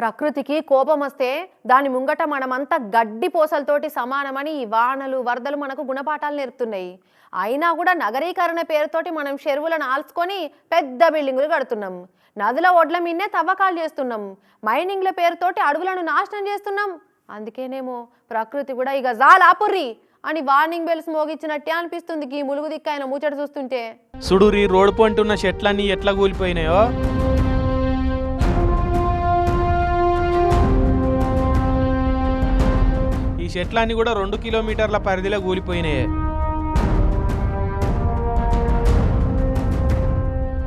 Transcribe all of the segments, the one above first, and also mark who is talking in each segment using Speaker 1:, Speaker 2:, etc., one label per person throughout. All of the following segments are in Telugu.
Speaker 1: ప్రకృతికి కోపం వస్తే దాని ముంగట మనమంతా గడ్డి పోసలతోటి సమానమని ఈ వానలు వరదలు మనకు గుణపాఠాలు నేర్పుతున్నాయి. అయినా కూడా నగరీకరణ పేరుతోటి మనం చెరువులను ఆల్చుకొని పెద్ద బిల్డింగులు కడుతున్నాం, నదుల ఒడ్ల మీన్నే తవ్వకాలు చేస్తున్నాం, మైనింగ్ల పేరుతోటి అడవులను నాశనం చేస్తున్నాం. అందుకేనేమో ప్రకృతి కూడా ఇక జాలాపుర్రి అని వార్నింగ్ బెల్స్ మోగించినట్టే అనిపిస్తుంది ఈ ములుగు దిక్కైన ముచ్చట చూస్తుంటే.
Speaker 2: సుడురి రోడ్డు పంటున్న చెట్లన్నీ ఎట్లా కూలిపోయినాయో. ఈ చెట్లన్నీ కూడా 2 కిలోమీటర్ల పరిధిలో కూలిపోయినాయి.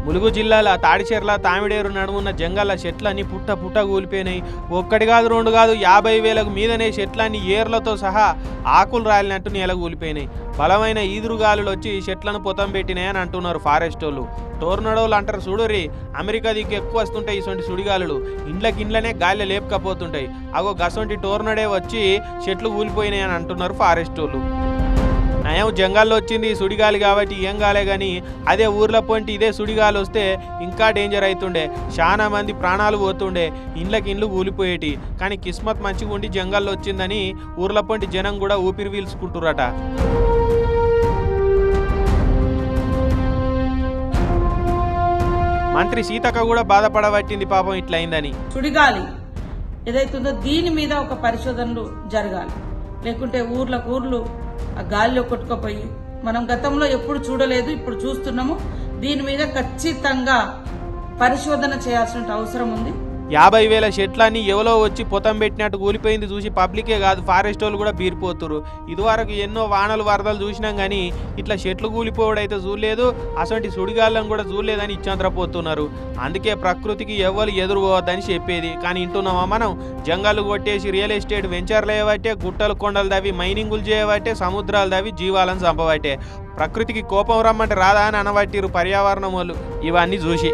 Speaker 2: ములుగు జిల్లాల తాడిచెర్ల తామిడేరు నడుమున్న జంగల్ల చెట్లన్నీ పుట్ట పుట్ట కూలిపోయినాయి. ఒక్కటి కాదు రెండు కాదు 50,000కు మీదనే చెట్లన్నీ ఏర్లతో సహా ఆకులు రాలినట్టు నేల కూలిపోయినాయి. బలమైన ఈదురుగాలులు వచ్చి చెట్లను పొతం పెట్టినాయని అంటున్నారు ఫారెస్ట్ వాళ్ళు. టోర్నడోలు అంటారు చూడురి, అమెరికా దిక్కు ఎక్కువ వస్తుంటాయి ఇటువంటి సుడిగాలులు, ఇండ్లనే గాలి లేపకపోతుంటాయి. అగో గసొంటి టోర్నడే వచ్చి చెట్లు కూలిపోయినాయి అని అంటున్నారు ఫారెస్ట్ వాళ్ళు. నయం జంగాల్లో వచ్చింది సుడిగాలి కాబట్టి ఏం కాలే, కానీ అదే ఊర్ల పొంటి ఇదే సుడిగాలి వస్తే ఇంకా డేంజర్ అవుతుండే, చాలా మంది ప్రాణాలు పోతుండే, ఇండ్లు కూలిపోయేటి. కానీ కిస్మత్ మంచిగా ఉండి జంగాల్లో వచ్చిందని ఊర్ల పొంటి జనం కూడా ఊపిరి పీల్చుకుంటురట. మంత్రి సీతక్క కూడా బాధపడబట్టింది పాపం ఇట్లయిందని.
Speaker 3: సుడిగాలి ఏదైతుందో దీని మీద ఒక పరిశోధనలు జరగాలి, లేకుంటే ఊర్లు ఆ గాలిలో కొట్టుకుపోయి మనం గతంలో ఎప్పుడు చూడలేదు, ఇప్పుడు చూస్తున్నాము. దీని మీద ఖచ్చితంగా పరిశోధన చేయాల్సిన అవసరం ఉంది.
Speaker 2: 50,000 చెట్లన్నీ ఎవరో వచ్చి పొతం పెట్టినట్టు కూలిపోయింది చూసి పబ్లికే కాదు ఫారెస్ట్ వాళ్ళు కూడా బీరిపోతురు. ఇదివరకు ఎన్నో వానలు వరదలు చూసినాం కానీ ఇట్లా చెట్లు కూలిపోవడైతే చూడలేదు, అసలు సుడిగాళ్ళని కూడా చూడలేదని ఇచ్చంద్రపోతున్నారు. అందుకే ప్రకృతికి ఎవరు ఎదురు పోవద్దని చెప్పేది. కానీ వింటున్నామా మనం? జంగళ్ళు కొట్టేసి రియల్ ఎస్టేట్ వెంచర్లు వేయబట్టే, గుట్టలు కొండలు దవి మైనింగులు చేయబట్టే, సముద్రాలు దవి జీవాలను చంపబట్టే. ప్రకృతికి కోపం రమ్మంటే రాదా అని అనబట్టిరు పర్యావరణం వాళ్ళు ఇవన్నీ చూసి.